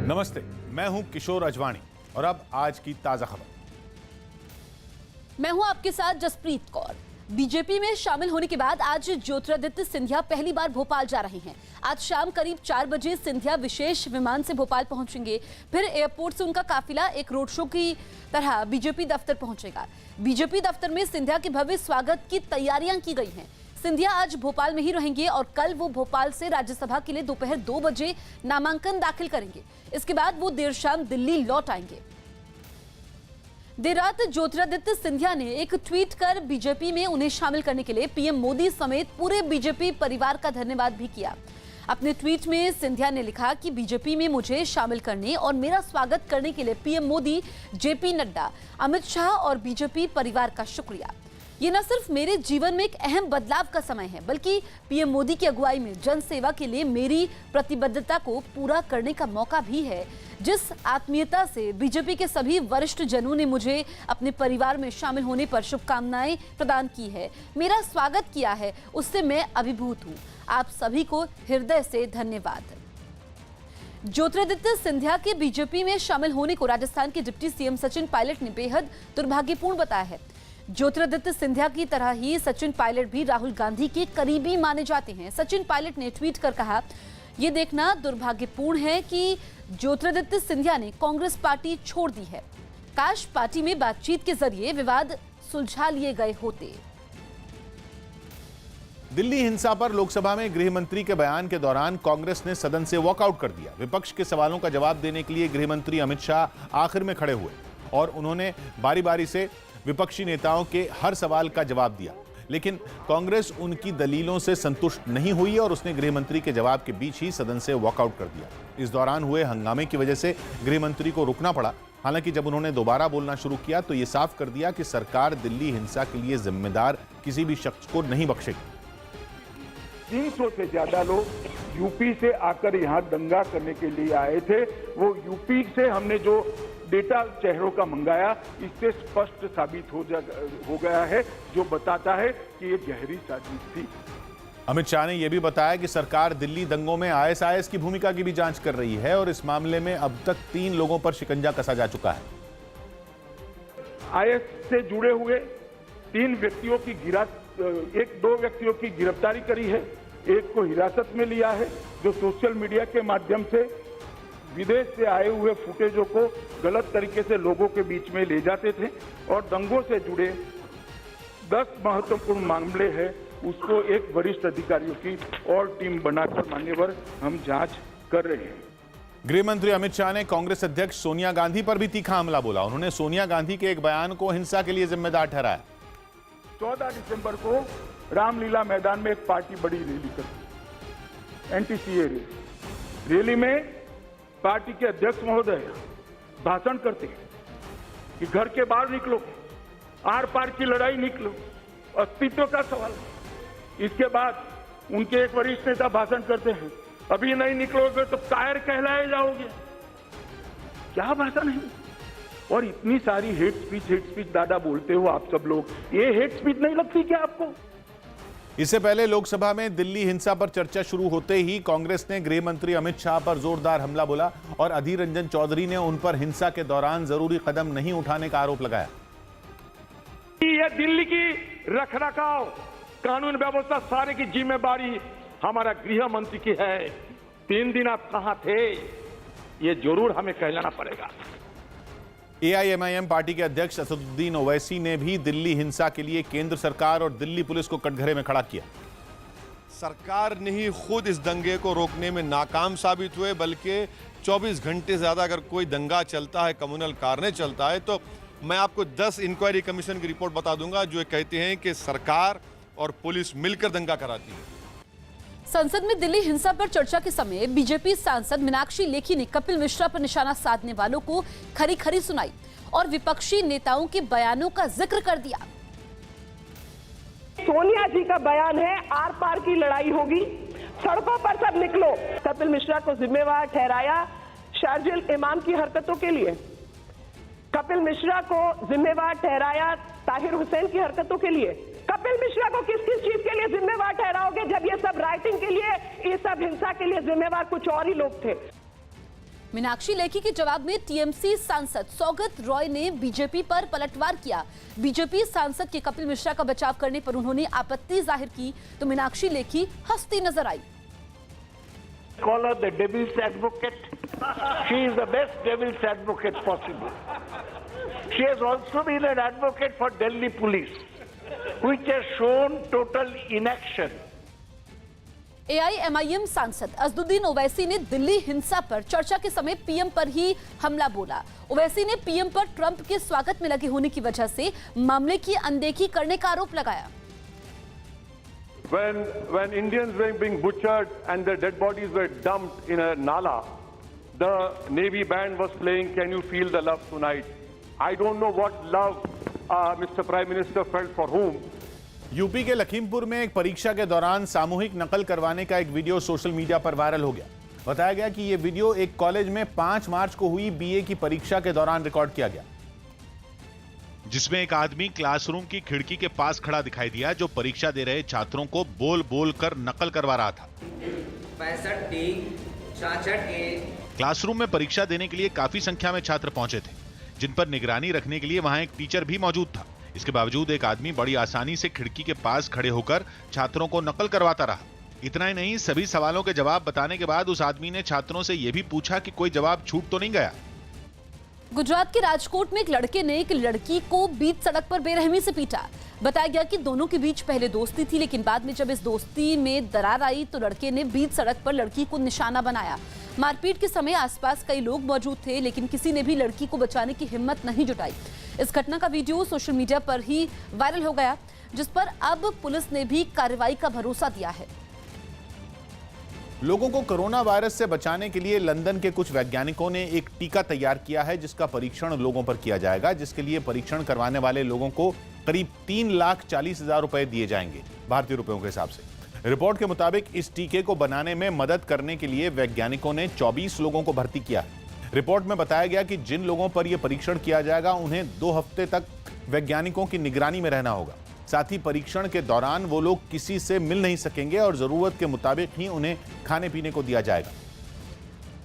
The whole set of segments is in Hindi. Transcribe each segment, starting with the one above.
नमस्ते, मैं हूं किशोर अजवाणी और अब आज की ताजा खबर। मैं हूं आपके साथ जसप्रीत कौर। बीजेपी में शामिल होने के बाद आज ज्योतिरादित्य सिंधिया पहली बार भोपाल जा रहे हैं। आज शाम करीब 4 बजे सिंधिया विशेष विमान से भोपाल पहुंचेंगे। फिर एयरपोर्ट से उनका काफिला एक रोड शो की तरह बीजेपी दफ्तर पहुंचेगा। बीजेपी दफ्तर में सिंधिया के भव्य स्वागत की तैयारियां की गई हैं। सिंधिया आज भोपाल में ही रहेंगे और कल वो भोपाल से राज्यसभा के लिए दोपहर 2 बजे नामांकन दाखिल करेंगे। इसके बाद वो देर शाम दिल्ली लौट आएंगे। देर रात ज्योतिरादित्य सिंधिया ने एक ट्वीट कर बीजेपी में उन्हें शामिल करने के लिए पीएम मोदी समेत पूरे बीजेपी परिवार का धन्यवाद भी किया। अपने ट्वीट में सिंधिया ने लिखा कि बीजेपी में मुझे शामिल करने और मेरा स्वागत करने के लिए पीएम मोदी, जेपी नड्डा, अमित शाह और बीजेपी परिवार का शुक्रिया। ये न सिर्फ मेरे जीवन में एक अहम बदलाव का समय है, बल्कि पीएम मोदी की अगुवाई में जन सेवा के लिए मेरी प्रतिबद्धता को पूरा करने का मौका भी है। जिस आत्मीयता से बीजेपी के सभी वरिष्ठ जनों ने मुझे अपने परिवार में शामिल होने पर शुभकामनाएं प्रदान की है, मेरा स्वागत किया है, उससे मैं अभिभूत हूं। आप सभी को हृदय से धन्यवाद। ज्योतिरादित्य सिंधिया के बीजेपी में शामिल होने को राजस्थान के डिप्टी सीएम सचिन पायलट ने बेहद दुर्भाग्यपूर्ण बताया है। ज्योतिरादित्य सिंधिया की तरह ही सचिन पायलट भी राहुल गांधी के करीबी माने जाते हैं। सचिन पायलट ने ट्वीट कर कहा, यह देखना दुर्भाग्यपूर्ण है कि ज्योतिरादित्य सिंधिया ने कांग्रेस पार्टी छोड़ दी है। काश पार्टी में बातचीत के जरिए विवाद सुलझा लिए गए होते। दिल्ली हिंसा पर लोकसभा में गृह मंत्री के बयान के दौरान कांग्रेस ने सदन से वॉकआउट कर दिया। विपक्ष के सवालों का जवाब देने के लिए गृह मंत्री अमित शाह आखिर में खड़े हुए और उन्होंने बारी बारी से विपक्षी नेताओं के हर सवाल का जवाब दिया, लेकिन कांग्रेस उनकी दलीलों से संतुष्ट नहीं हुई और उसने गृह मंत्री के जवाब के बीच ही सदन से वॉकआउट कर दिया। इस दौरान हुए हंगामे की वजह से गृह मंत्री को रुकना पड़ा। हालांकि जब उन्होंने दोबारा बोलना शुरू किया तो यह साफ कर दिया कि सरकार दिल्ली हिंसा के लिए जिम्मेदार किसी भी शख्स को नहीं बख्शेगी। 300 से ज्यादा लोग यूपी से आकर यहाँ दंगा करने के लिए आए थे। वो यूपी से हमने जो डेटा चेहरों का मंगाया, इससे स्पष्ट साबित हो गया है, जो बताता है कि ये गहरी साजिश थी। अमित शाह ने यह भी बताया कि सरकार दिल्ली दंगों में आईएसआईएस की भूमिका की भी जांच कर रही है और इस मामले में अब तक 3 लोगों पर शिकंजा कसा जा चुका है। आईएस से जुड़े हुए 2 व्यक्तियों की गिरफ्तारी करी है, एक को हिरासत में लिया है, जो सोशल मीडिया के माध्यम से विदेश से आए हुए फुटेजों को गलत तरीके से लोगों के बीच में ले जाते थे और दंगों से जुड़े 10 महत्वपूर्ण मामले हैं, उसको एक वरिष्ठ अधिकारियों की और टीम बनाकर मान्यवर हम जांच कर रहे हैं। गृह मंत्री अमित शाह ने कांग्रेस अध्यक्ष सोनिया गांधी पर भी तीखा हमला बोला। उन्होंने सोनिया गांधी के एक बयान को हिंसा के लिए जिम्मेदार ठहराया। 14 दिसंबर को रामलीला मैदान में एक पार्टी बड़ी रैली करती, एंटी-सीए रैली में पार्टी के अध्यक्ष महोदय भाषण करते हैं कि घर के बाहर निकलो, आर पार की लड़ाई निकलो, अस्तित्व का सवाल। इसके बाद उनके एक वरिष्ठ नेता भाषण करते हैं, अभी नहीं निकलोगे तो कायर कहलाए जाओगे। क्या भाषण है? और इतनी सारी हेट स्पीच दादा बोलते हो आप सब लोग, ये हेट स्पीच नहीं लगती क्या आपको? इससे पहले लोकसभा में दिल्ली हिंसा पर चर्चा शुरू होते ही कांग्रेस ने गृह मंत्री अमित शाह पर जोरदार हमला बोला और अधीर रंजन चौधरी ने उन पर हिंसा के दौरान जरूरी कदम नहीं उठाने का आरोप लगाया। यह दिल्ली की रखरखाव, कानून व्यवस्था सारे की जिम्मेदारी हमारा गृह मंत्री की है। 3 दिन आप कहां थे, ये जरूर हमें कहलाना पड़ेगा। एआईएमआईएम पार्टी के अध्यक्ष असदुद्दीन ओवैसी ने भी दिल्ली हिंसा के लिए केंद्र सरकार और दिल्ली पुलिस को कटघरे में खड़ा किया। सरकार ने ही खुद इस दंगे को रोकने में नाकाम साबित हुए, बल्कि 24 घंटे से ज्यादा अगर कोई दंगा चलता है, कम्युनल कार्य चलता है, तो मैं आपको 10 इंक्वायरी कमीशन की रिपोर्ट बता दूंगा जो कहते हैं कि सरकार और पुलिस मिलकर दंगा कराती है। संसद में दिल्ली हिंसा पर चर्चा के समय बीजेपी सांसद मीनाक्षी लेखी ने कपिल मिश्रा पर निशाना साधने वालों को खरी खरी सुनाई और विपक्षी नेताओं के बयानों का जिक्र कर दिया। सोनिया जी का बयान है, आर पार की लड़ाई होगी, सड़कों पर सब निकलो। कपिल मिश्रा को जिम्मेवार ठहराया शारजिल इमाम की हरकतों के लिए। कपिल मिश्रा को जिम्मेवार ठहराया ताहिर हुसैन की हरकतों के लिए। कपिल मिश्रा को किस किस चीज के लिए जिम्मेवार ठहराओगे, जब ये सब राइटिंग के लिए, ये सब हिंसा के लिए जिम्मेवार कुछ और ही लोग थे। मीनाक्षी लेखी के जवाब में टीएमसी सांसद सौगत रॉय ने बीजेपी पर पलटवार किया। बीजेपी सांसद के कपिल मिश्रा का बचाव करने पर उन्होंने आपत्ति जाहिर की तो मीनाक्षी लेखी हंसती नजर आई। Call her the devil's advocate. She is the best devil's advocate possible. She has also been an advocate for Delhi police, which has shown total inaction. AIMIM सांसद असदुद्दीन ओवैसी ने दिल्ली हिंसा पर चर्चा के समय पीएम पर ही हमला बोला। ओवैसी ने पीएम पर ट्रंप के स्वागत में लगे होने की वजह से मामले की अनदेखी करने का आरोप लगाया। When Indians were being butchered and their dead bodies were dumped in a nala, the Navy band was playing "Can You Feel the Love Tonight." I don't know what love Mr. Prime Minister felt for whom. UP के लखीमपुर में एक परीक्षा के दौरान सामूहिक नकल करवाने का एक वीडियो सोशल मीडिया पर वायरल हो गया। बताया गया कि यह वीडियो एक कॉलेज में 5 मार्च को हुई बीए की परीक्षा के दौरान रिकॉर्ड किया गया, जिसमें एक आदमी क्लासरूम की खिड़की के पास खड़ा दिखाई दिया जो परीक्षा दे रहे छात्रों को बोल बोल कर नकल करवा रहा था। 65 क्लासरूम में परीक्षा देने के लिए काफी संख्या में छात्र पहुंचे थे, जिन पर निगरानी रखने के लिए वहां एक टीचर भी मौजूद था। इसके बावजूद एक आदमी बड़ी आसानी से खिड़की के पास खड़े होकर छात्रों को नकल करवाता रहा। इतना ही नहीं, सभी सवालों के जवाब बताने के बाद उस आदमी ने छात्रों से यह भी पूछा कि कोई जवाब छूट तो नहीं गया। गुजरात के राजकोट में एक लड़के ने एक लड़की को बीच सड़क पर बेरहमी से पीटा। बताया गया कि दोनों के बीच पहले दोस्ती थी, लेकिन बाद में जब इस दोस्ती में दरार आई तो लड़के ने बीच सड़क पर लड़की को निशाना बनाया। मारपीट के समय आसपास कई लोग मौजूद थे, लेकिन किसी ने भी लड़की को बचाने की हिम्मत नहीं जुटाई। इस घटना का वीडियो सोशल मीडिया पर ही वायरल हो गया, जिस पर अब पुलिस ने भी कार्रवाई का भरोसा दिया है। लोगों को कोरोना वायरस से बचाने के लिए लंदन के कुछ वैज्ञानिकों ने एक टीका तैयार किया है, जिसका परीक्षण लोगों पर किया जाएगा, जिसके लिए परीक्षण करवाने वाले लोगों को करीब 3,40,000 रुपए दिए जाएंगे भारतीय रुपयों के हिसाब से। रिपोर्ट के मुताबिक इस टीके को बनाने में मदद करने के लिए वैज्ञानिकों ने 24 लोगों को भर्ती किया है। रिपोर्ट में बताया गया कि जिन लोगों पर यह परीक्षण किया जाएगा उन्हें 2 हफ्ते तक वैज्ञानिकों की निगरानी में रहना होगा। साथ ही परीक्षण के दौरान वो लोग किसी से मिल नहीं सकेंगे और जरूरत के मुताबिक ही उन्हें खाने पीने को दिया जाएगा।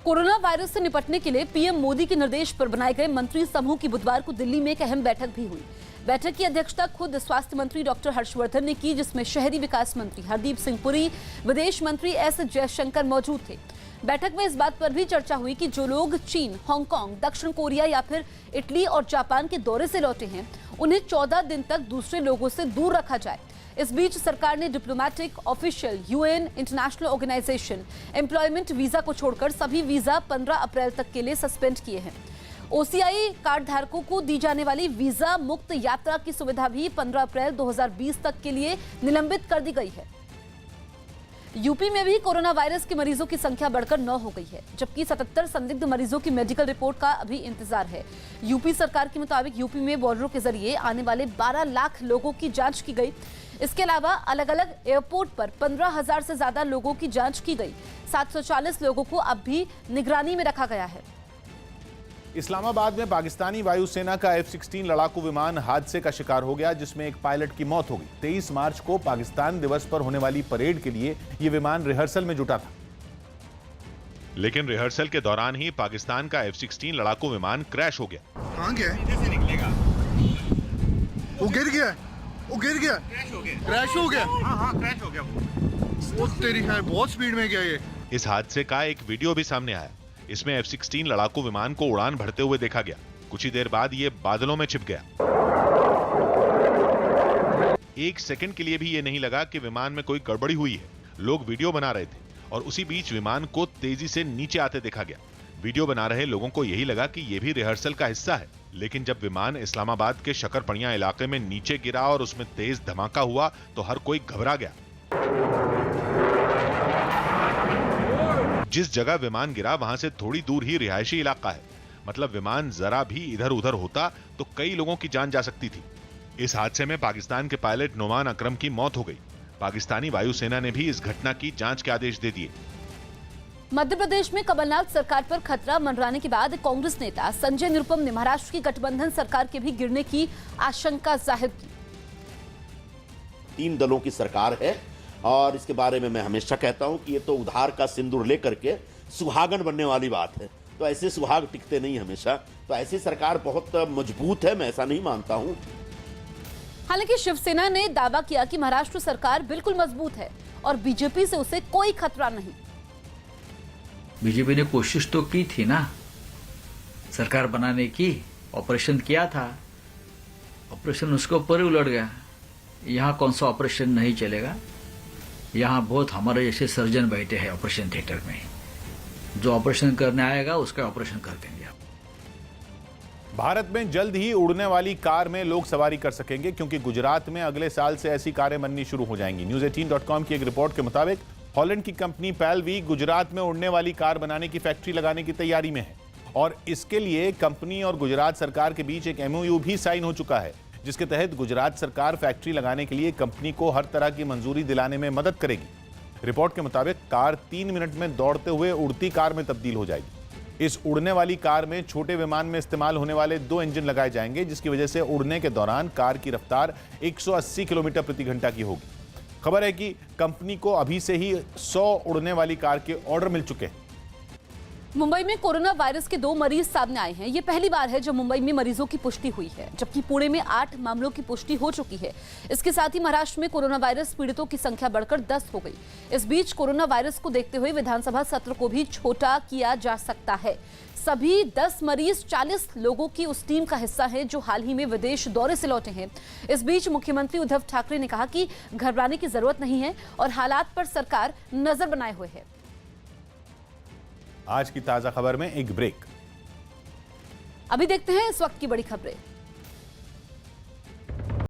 कोरोना वायरस से निपटने के लिए पीएम मोदी के निर्देश पर बनाए गए मंत्री समूह की बुधवार को दिल्ली में एक अहम बैठक भी हुई। बैठक की अध्यक्षता खुद स्वास्थ्य मंत्री डॉक्टर हर्षवर्धन ने की, जिसमें शहरी विकास मंत्री हरदीप सिंह पुरी, विदेश मंत्री एस जयशंकर मौजूद थे। बैठक में इस बात पर भी चर्चा हुई कि जो लोग चीन, हांगकांग, दक्षिण कोरिया या फिर इटली और जापान के दौरे से लौटे हैं, उन्हें 14 दिन तक दूसरे लोगों से दूर रखा जाए। इस बीच सरकार ने diplomatic, official, UN, international organisation, employment visa को छोड़कर सभी वीजा 15 अप्रैल तक के लिए सस्पेंड किए हैं। ओसीआई कार्ड धारकों को दी जाने वाली वीजा मुक्त यात्रा की सुविधा भी 15 अप्रैल 2020 तक के लिए निलंबित कर दी गई है। यूपी में भी कोरोना वायरस के मरीजों की संख्या बढ़कर 9 हो गई है, जबकि 77 संदिग्ध मरीजों की मेडिकल रिपोर्ट का अभी इंतजार है। यूपी सरकार के मुताबिक यूपी में बॉर्डरों के जरिए आने वाले 12 लाख लोगों की जांच की गई। इसके अलावा अलग अलग एयरपोर्ट पर 15,000 से ज्यादा लोगों की जांच की गई। 740 लोगों को अब भी निगरानी में रखा गया है। इस्लामाबाद में पाकिस्तानी वायुसेना का F-16 लड़ाकू विमान हादसे का शिकार हो गया, जिसमें एक पायलट की मौत हो गई। 23 मार्च को पाकिस्तान दिवस पर होने वाली परेड के लिए यह विमान रिहर्सल में जुटा था, लेकिन रिहर्सल के दौरान ही पाकिस्तान का F-16 लड़ाकू विमान क्रैश हो गया। कहां गया? कैसे निकलेगा? वो गिर गया, वो गिर गया, क्रैश हो गया। हाँ, क्रैश हो गया। वो तेरी है, बहुत स्पीड में गया ये। इस हादसे का एक वीडियो भी सामने आया। इसमें F-16 लड़ाकू विमान को उड़ान भरते हुए देखा गया। कुछ ही देर बाद ये बादलों में छिप गया। एक सेकंड के लिए भी ये नहीं लगा कि विमान में कोई गड़बड़ी हुई है। लोग वीडियो बना रहे थे और उसी बीच विमान को तेजी से नीचे आते देखा गया। वीडियो बना रहे लोगों को यही लगा कि ये भी रिहर्सल का हिस्सा है, लेकिन जब विमान इस्लामाबाद के शकरपड़िया इलाके में नीचे गिरा और उसमें तेज धमाका हुआ तो हर कोई घबरा गया। जिस जगह विमान गिरा वहां से थोड़ी दूर ही रिहायशी इलाका है, मतलब विमान जरा भी इधर उधर होता तो कई लोगों की जान जा सकती थी। इस हादसे में पाकिस्तान के पायलट नोमान अकरम की मौत हो गई। पाकिस्तानी वायुसेना ने भी इस घटना की जांच के आदेश दे दिए। मध्य प्रदेश में कमलनाथ सरकार पर खतरा मंडराने के बाद कांग्रेस नेता संजय निरुपम ने महाराष्ट्र की गठबंधन सरकार के भी गिरने की आशंका जाहिर की। 3 दलों की सरकार है और इसके बारे में मैं हमेशा कहता हूं कि ये तो उधार का सिंदूर लेकर के सुहागन बनने वाली बात है। तो ऐसे सुहाग टिकते नहीं हमेशा। तो ऐसी सरकार बहुत मजबूत है, मैं ऐसा नहीं मानता हूं। हालांकि शिवसेना ने दावा किया कि महाराष्ट्र सरकार बिल्कुल मजबूत है और बीजेपी से उसे कोई खतरा नहीं। बीजेपी ने कोशिश तो की थी ना सरकार बनाने की, ऑपरेशन किया था, ऑपरेशन उसके ऊपर ही उलट गया। यहाँ कौन सा ऑपरेशन नहीं चलेगा, यहाँ बहुत हमारे जैसे सर्जन बैठे हैं ऑपरेशन थिएटर में, जो ऑपरेशन करने आएगा उसका ऑपरेशन कर देंगे। भारत में जल्द ही उड़ने वाली कार में लोग सवारी कर सकेंगे, क्योंकि गुजरात में अगले साल से ऐसी कारें बननी शुरू हो जाएंगी। News18.com की एक रिपोर्ट के मुताबिक हॉलैंड की कंपनी पैलवी गुजरात में उड़ने वाली कार बनाने की फैक्ट्री लगाने की तैयारी में है और इसके लिए कंपनी और गुजरात सरकार के बीच एक MOU भी साइन हो चुका है, जिसके तहत गुजरात सरकार फैक्ट्री लगाने के लिए कंपनी को हर तरह की मंजूरी दिलाने में मदद करेगी। रिपोर्ट के मुताबिक कार 3 मिनट में दौड़ते हुए उड़ती कार में तब्दील हो जाएगी। इस उड़ने वाली कार में छोटे विमान में इस्तेमाल होने वाले 2 इंजन लगाए जाएंगे, जिसकी वजह से उड़ने के दौरान कार की रफ्तार 180 किलोमीटर प्रति घंटा की होगी। खबर है कि कंपनी को अभी से ही 100 उड़ने वाली कार के ऑर्डर मिल चुके हैं। मुंबई में कोरोना वायरस के 2 मरीज सामने आए हैं। ये पहली बार है जब मुंबई में मरीजों की पुष्टि हुई है, जबकि पुणे में 8 मामलों की पुष्टि हो चुकी है। इसके साथ ही महाराष्ट्र में कोरोना वायरस पीड़ितों की संख्या बढ़कर 10 हो गई। इस बीच कोरोना वायरस को देखते हुए विधानसभा सत्र को भी छोटा किया जा सकता है। सभी 10 मरीज 40 लोगों की उस टीम का हिस्सा हैं जो हाल ही में विदेश दौरे से लौटे हैं। इस बीच मुख्यमंत्री उद्धव ठाकरे ने कहा कि घबराने की जरूरत नहीं है और हालात पर सरकार नजर बनाए हुए है। आज की ताजा खबर में एक ब्रेक। अभी देखते हैं इस वक्त की बड़ी खबरें।